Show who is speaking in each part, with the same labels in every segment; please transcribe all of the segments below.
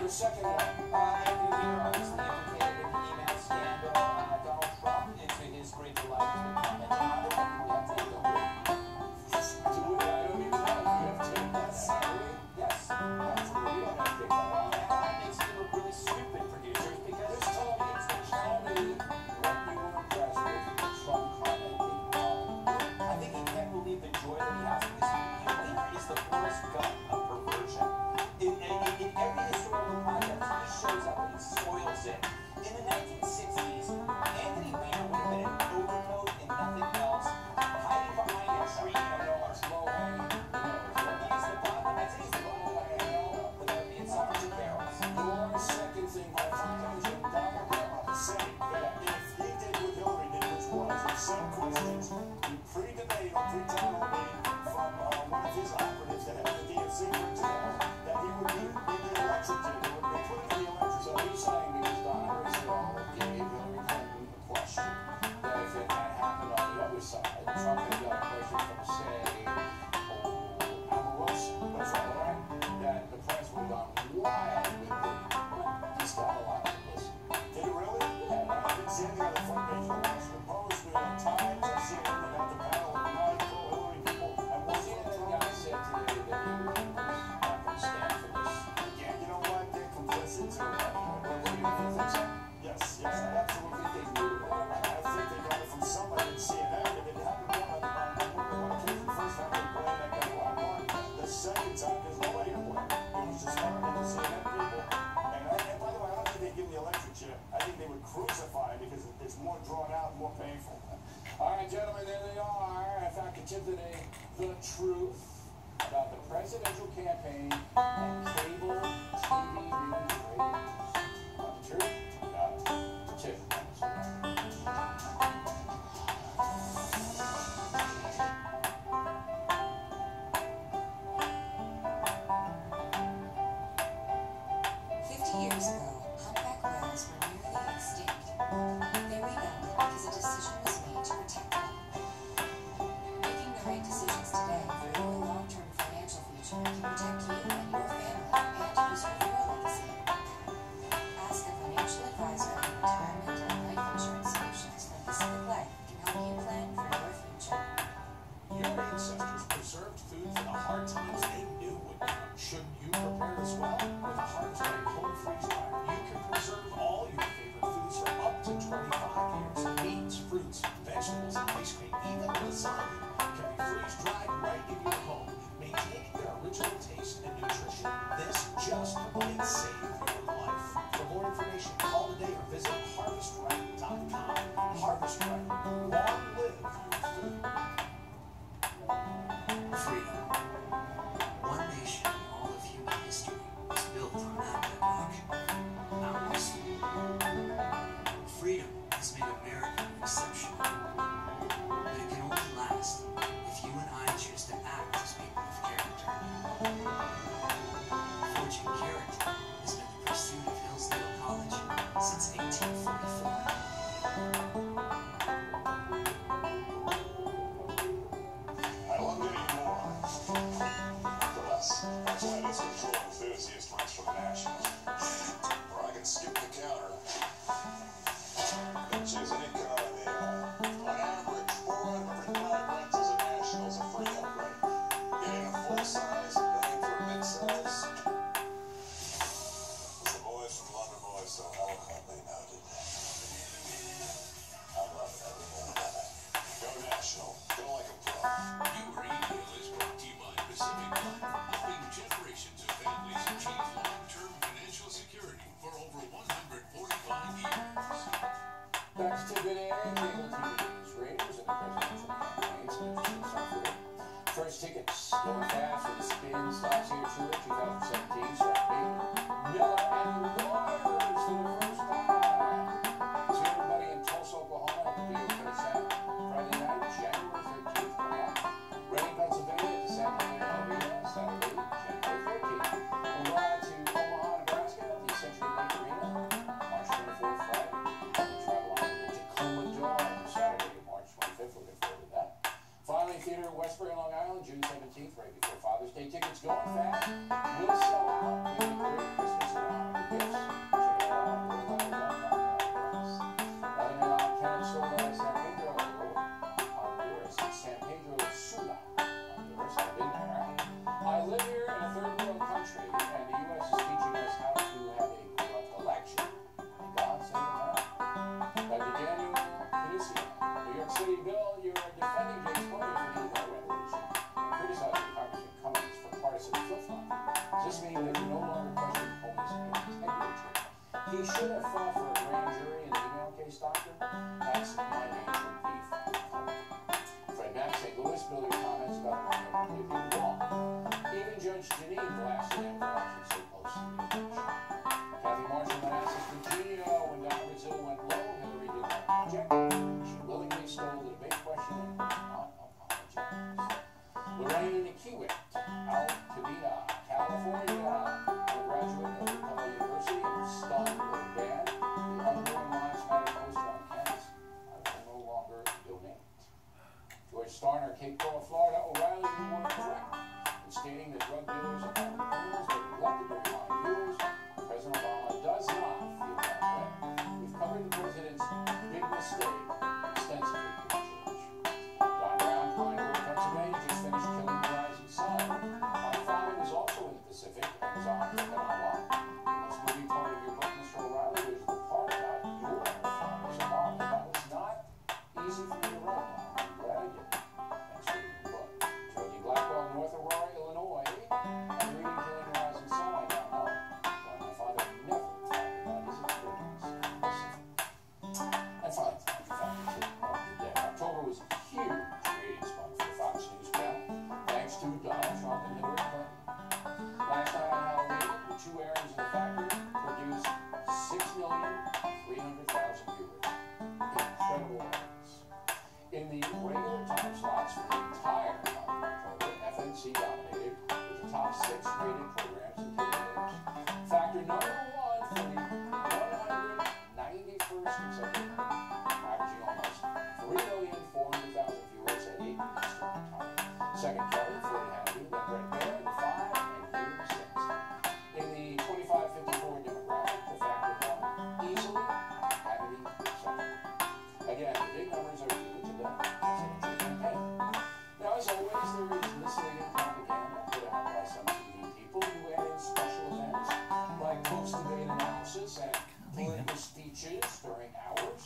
Speaker 1: Your second one. Anthony Weiner, obviously implicated in the email scandal. Donald Trump, into his great delight, has been commenting on it. We have to take a look. I don't even know if we have to take that. Yes. Absolutely. We don't have to take that on. And that makes me look really stupid, producers, because it's totally tell me what you were impressed with Trump commenting on. I think he can't believe the joy that he has with this. Weiner is the Forrest Gump of perversion. In every historical context, he shows up and he spoils it. In the 1960s, Anthony Weiner would have been an overcoat and nothing else, hiding behind a tree in a Mars low-hanging. He's the bottom. I'd say he's the bottom without being sucked in barrels.
Speaker 2: Your second thing, I think, Donald Trump saying that if he did what Hillary did, which was the same questions, pre-debate or pre-trial meeting from one of his operatives that had the DNC for example, that he would be electrocuted. They would be put in the electric. So he's saying, because Don Aristotle gave Hillary Clinton the question, that if it had happened on the other side, Trump had got a question from, say, Omarosa, that's all right, that the press would have gone wild with he's got a lot of this. Did it really? And I've been seeing the other front page of the Washington Post, New York Times, I've seen it about the panel of nine pro-Hillary people, and one of the guys said today that he would not going to stand for this. Again, you know what? They're complicit too. Yes, I absolutely think they do. I think they got it from somebody in CNN. If it happened on one occasion, the first time they blamed that guy Black Martin, the second time there's nobody to blame. It was just starting the CNN people. And by the way, I don't think they'd give him the electric chair. I think they would crucify him because it's more drawn out, more painful. All right, gentlemen, there they are. I found tip today, the truth about the presidential campaign and cable TV news ratings. Want the truth? Got it. Tip.
Speaker 3: Years ago, humpback whales were nearly extinct. They rebounded because a decision was made to protect them. Making the right decisions today for your long-term financial future can protect you and your family and preserve your legacy. Ask a financial advisor on retirement and life insurance solutions from Pacific Life can help you plan for your future.
Speaker 2: Your ancestors preserved food for the hard times they knew would come. Should you prepare as well? With a Harvest Home Freeze Dryer, you can preserve all your favorite foods for up to 25 years. Meats, fruits, vegetables, ice cream, even lasagna can be freeze-dried right in your home, maintaining their original taste and nutrition. This just might save your life. For more information, call today or visit harvestright.com. Harvest Right. Long live your food.
Speaker 4: Freedom. One nation in all of human history was built on that bedrock. Ours. Freedom has made America exceptional. But it can only last if you and I choose to act as people of character. Forging character has been the pursuit of Hillsdale College since 1844.
Speaker 2: I love getting more for less. That's why this control enthusiast runs for the Nationals. Or I can skip the counter. Which is an economy. On average, 4 out of every 5 rentals at Nationals are free upgrade. Getting a full size and paying for a mid-size. As the boys from London Boys so eloquently noted. I love it every minute of it. Go National. Go like a pro.
Speaker 5: Your email is brought to you by Pacific Life, helping generations of families achieve long-term financial security for over 145 years.
Speaker 2: Back to today, cable TV news ratings and the presidential campaigns. Interesting stuff here. First tickets going fast for the spin stops here tour 2017. Start big. Miller and Waters for the first time. See everybody in Tulsa, Oklahoma at the BOK Center Friday night, January 13th. Coming up. Reading, Pennsylvania at the San Diego Arena Saturday, January 14th. We'll go out to Omaha, Nebraska at the Century Link Arena March 24th, Friday. Travel on to Tacoma Dome Saturday, March 25th. Looking forward to that. Finally, Theater in Westbury, Long Island, June 17th, right before Father's Day. Tickets going fast. Will sell out. We have a great Christmas now. This means that you no longer question Comey's integrity. He should have fought for a grand jury in the email case, doctor. That's my major beef. Fred Mack, St. Louis, bill your comments about the completely wrong. Even Judge Janine blasted him for actions so close to the election. Kathy Marshall, Manassas, Virginia, when Don Brazil went low, Hillary did not object. She willingly stole the debate question and did not apologize. Lorraine Kiewit, out to California, a graduate of DePaul University, and stunned or banned the unborn lives matter poster on campus. I will no longer donate. George Starner, Cape Coral, Florida, O'Reilly, you were correct in stating that drug dealers are not criminals, but neglected to remind viewers President Obama does not feel that way. We've covered the president's big mistake extensively with George. Don Brown, Pinewood, Pennsylvania, just finished killing the rising sun. My father was also in the Pacific and was on Okinawa. The most moving part of your book, Mr. O'Reilly, was the part about your father's mom. That was not easy for me to write. I'm glad I did. Thanks for reading the book. Geraldine Blackwell, North Aurora, Illinois. I'm reading Killing the Rising Sun. I now know why my father never talked about his experience in the Pacific. And finally, fact of the day. October was a huge ratings month for the Fox News channel, thanks to Donald Trump and Hillary Clinton. Last night on Halloween, the two airings in the factory produced 6,300,000 viewers. Incredible ratings. In the regular time slots for the entire month of October, FNC dominated with the top 6 rated programs in theaters. Factor number 1 for the 191st consecutive month, averaging almost 3,400,000 viewers at 8 Eastern time. Second, Kelly, Freddie Hannity, then Brett Baer, the 5, and here 6. In the 25-54 demographic, the Factor won easily, Hannity second. Again, the big numbers are due to the presidential campaign. Now, as always, there is misleading propaganda put out by some TV people who add in special events like post-debate analysis and political speeches during hours.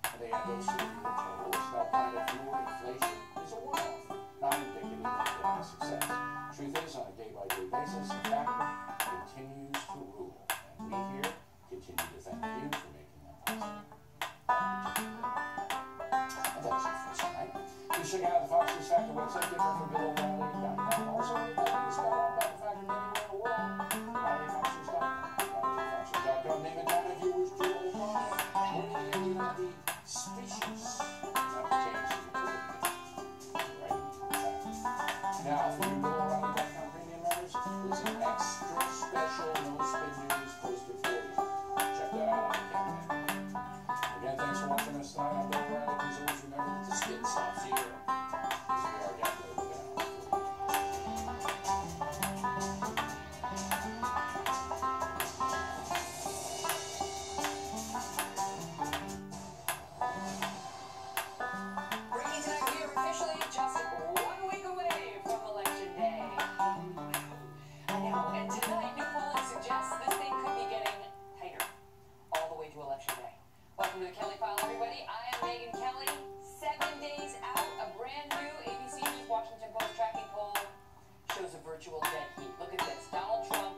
Speaker 2: And they add those to the viewer totals. That kind of viewer inflation is a one-off, not indicative of success. Truth is, on a day-by-day basis, the Factor continues to rule. And we here continue to thank you for making that possible. And that's it for tonight. Please check out the Fox News Factor website, different from BillO'Reilly.com. Also, everybody is spelled out about the Factor anywhere in the world. ReillyFoxNews.com. ReillyFoxNews.com. Name and time if you wish to opine. We're in the species. Not pertains to the right? Now, for you BillO'Reilly.com premium members, there's an extra special no-spin news posted for you. Check that out on the campaign. Again, thanks for watching us tonight. I'm Bill O'Reilly. Please always remember that the skin stops here. We are definitely looking out for you.
Speaker 6: Breaking tonight, we are officially just 1 week away from Election Day. I know, and tonight, new polling suggests this thing could be getting tighter all the way to Election Day. Welcome to the Kelly File, everybody. I am Megyn Kelly. 7 days out, a brand new ABC News Washington Post tracking poll shows a virtual dead heat. Look at this. Donald Trump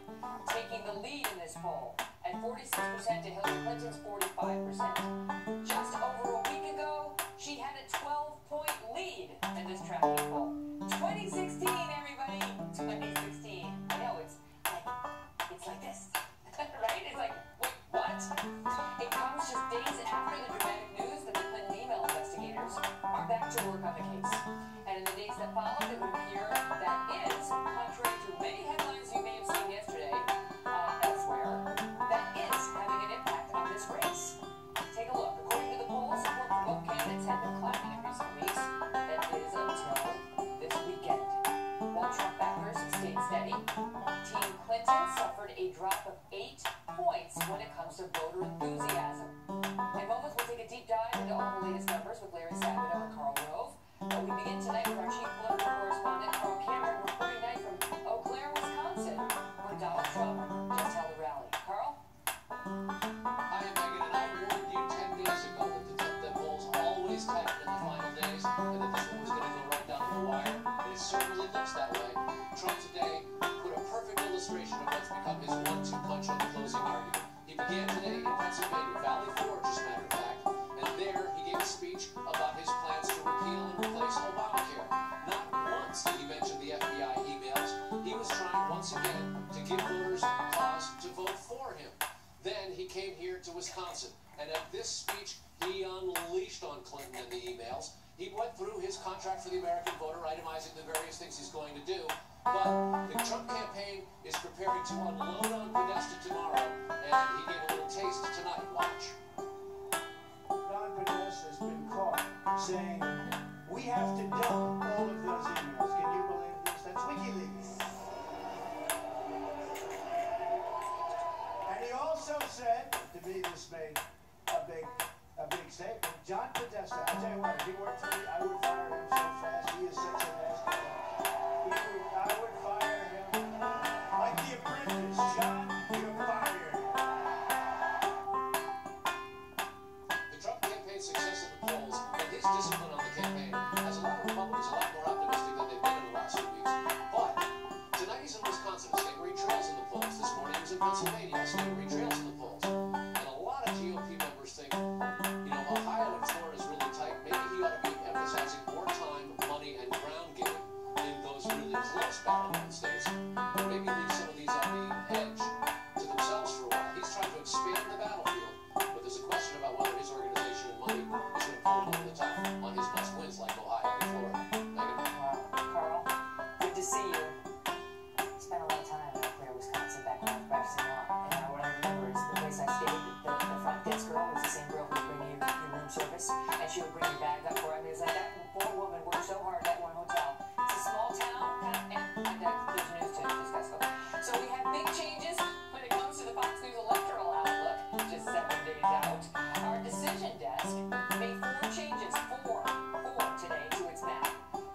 Speaker 6: taking the lead in this poll at 46% to Hillary Clinton's 45%. Just over a week ago, she had a 12-point lead in this tracking poll. 2016, everybody. 2016. I know, it's like this. Right? It's like, wait, what? It comes just days after the dramatic news that the Clinton email investigators are back to work on the case. And in the days that followed, it would appear that is, contrary to many headlines you may have seen yesterday elsewhere, that is having an impact on this race. Take a look. According to the poll, support for both candidates had been climbing in recent weeks. That is until this weekend. While Trump backers stayed steady, Team Clinton suffered a drop of 8 points when it comes to voter enthusiasm. In moments, we'll take a deep dive into all the latest numbers with Larry Sabato and Karl Rove. But we begin tonight with our chief political correspondent, Carl Cameron, reporting tonight from Eau Claire, Wisconsin, where Donald Trump just held a rally. Carl?
Speaker 1: Hi, I'm Megyn, and I warned you 10 days ago that the polls always tighten in the final days, and that this one was going to go right down to the wire. And it certainly looks that way. Trump today put a perfect illustration of what
Speaker 2: give voters cause to vote for him. Then he came here to Wisconsin, and at this speech, he unleashed on Clinton and the emails. He went through his contract for the American voter, itemizing the various things he's going to do. But the Trump campaign is preparing to unload on Podesta tomorrow, and he gave a little taste tonight. Watch.
Speaker 7: Don Podesta has been caught saying, we have to dump all of those emails. Can you believe this? That's WikiLeaks. And he also said, to me this made a big statement, John Podesta, I'll tell you what, if he worked for me, I would fire him so fast. He is such an ass. I would fire him. Like The Apprentice, John, you're fired.
Speaker 2: The Trump campaign's success in the polls and his discipline on the campaign has a lot of Republicans a lot more optimistic than they've been in the last few weeks. But tonight he's in Wisconsin, a state where he trails in the polls. This morning he was in Pennsylvania, a state where he trails in the polls. And a lot of GOP members think, Ohio and Florida is really tight. Maybe he ought to be emphasizing more time, money, and ground game in those really close battleground states. Or maybe leave some of these on the edge to themselves for a while. He's trying to expand the battlefield, but there's a question about whether his organization and money is going to pull him over the top on his must-wins like Ohio and Florida. Megan?
Speaker 6: Carl, good to see you. Spent a lot of time out there in Wisconsin back when I was practicing law. And what I remember is the place I stayed, the front desk girl was the same girl who would bring you your room service, and she would bring your bag up for it. I mean, it was like that poor woman worked so hard at that one hotel. It's a small town, and there's news to discuss. So we have big changes when it comes to the Fox News electoral outlook, just 7 days out. Our decision desk made 4 changes, four today to its map.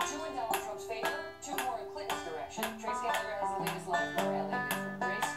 Speaker 6: 2 in Donald Trump's favor, 2 more in Clinton's direction. Trace Gallagher has the latest live from LA newsroom. Trace?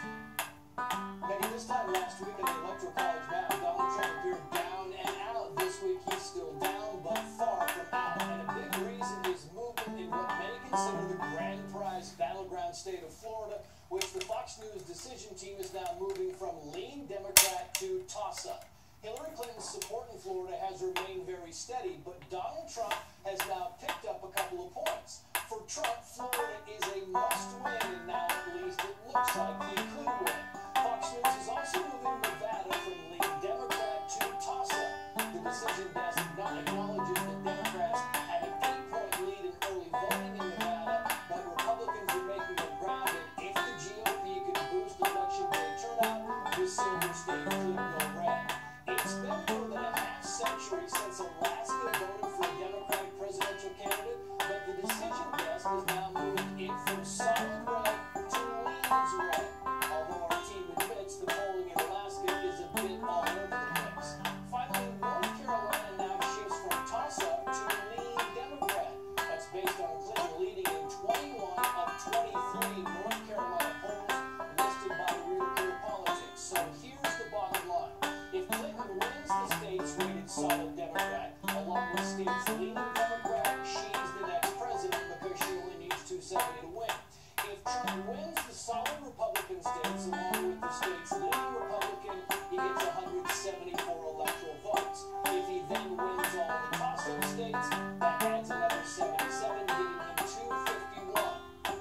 Speaker 8: Maybe this time last week on the Electoral College map, Donald Trump appeared down and out. This week he's still down, but far from out. And a big reason is movement in what many consider the grand prize battleground state of Florida, which the Fox News decision team is now moving from lean Democrat to toss-up. Hillary Clinton's support in Florida has remained very steady, but Donald Trump has now picked up a couple of points. For Trump, Florida is a must-win, and now at least it looks like he could win. Fox News is also moving Nevada from lean Democrat to toss-up. The decision desk acknowledges that Democrats have an 8-point lead in early voting in Nevada, but Republicans are making them ground, and if the GOP could boost election day turnout, the silver state could go red. It's been more than a half-century since Alaska voted for a Democratic presidential candidate, but the decision desk has now moved it from solid red to leans red. Although our team admits the polling in Alaska is a bit all over the place. Finally, North Carolina now shifts from toss-up to lean Democrat. That's based on Clinton leading in 21 of 23 North Carolina polls listed by Real Clear Politics. So here's the bottom line. If Clinton wins the states rated solid Democrat, along with states leaning Democrat, she's the next president because she only needs 270 to win. If Trump wins the solid Republican states along with the states leaning Republican, he gets 174 electoral votes. If he then wins all the toss-up states, that adds another 77, giving him 251.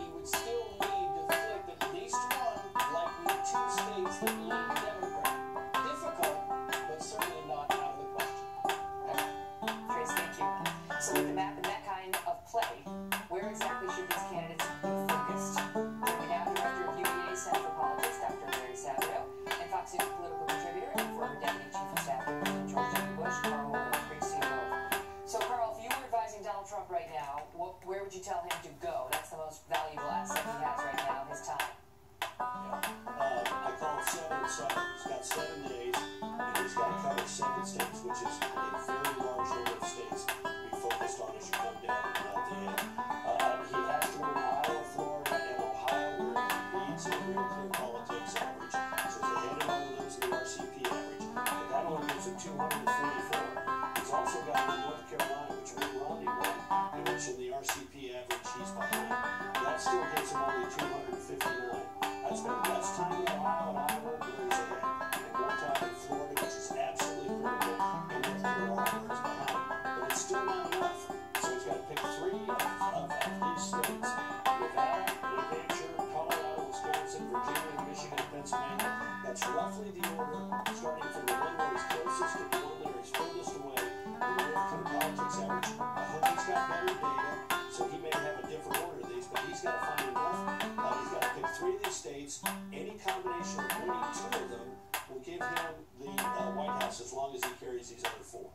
Speaker 8: He would still need to flip at least one, likely 2 states that lean Democrat. Difficult, but certainly not out of the question.
Speaker 6: Trace, thank you. So with the map and that kind of play, where exactly should these candidates be focused? Joining now, Director of UVA Center for Politics, Dr. Larry Sabio, and Fox News political contributor and former Deputy Chief of Staff to President George W. Bush, Carl Wolf. Great to see you both. So, Carl, if you were advising Donald Trump right now, where would you tell him to go? That's the most valuable asset he has right now, his time.
Speaker 8: I call it 7 and 7. He's got 7 days, and he's got to cover 7 states, which is a very large number of states to be focused on as you come down at the end. He has to win Iowa, Florida, and Ohio, where he leads in Real Clear Politics average. So he's ahead of all of those in the RCP average. But that only gives him 244. He's also got North Carolina, which Mitt Romney won, in which in the RCP average he's behind. That still gets him only 259. I spent less time in Ohio and Iowa, where he's ahead, and more time in Florida, which is absolutely critical, and North Carolina, where he's behind. But it's still not enough, so he's got to pick 3 of these states: Nevada, New Hampshire, Colorado, Wisconsin, Virginia,
Speaker 2: Pennsylvania. That's roughly the order, starting from the one that is closest to the one that is furthest away. The American politics average. I hope he's got better data, so he may have a different order of these, but he's got to find enough. He's got to pick 3 of these states. Any combination of winning 2 of them will give him the White House as long as he carries these other 4.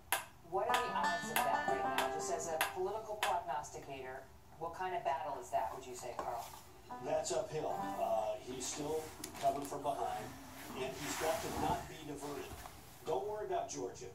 Speaker 6: What are the odds of that right now? Just as a political prognosticator, what kind of battle is that, would you say, Carl?
Speaker 2: That's uphill. He's still coming from behind, and he's got to not be diverted. Don't worry about Georgia.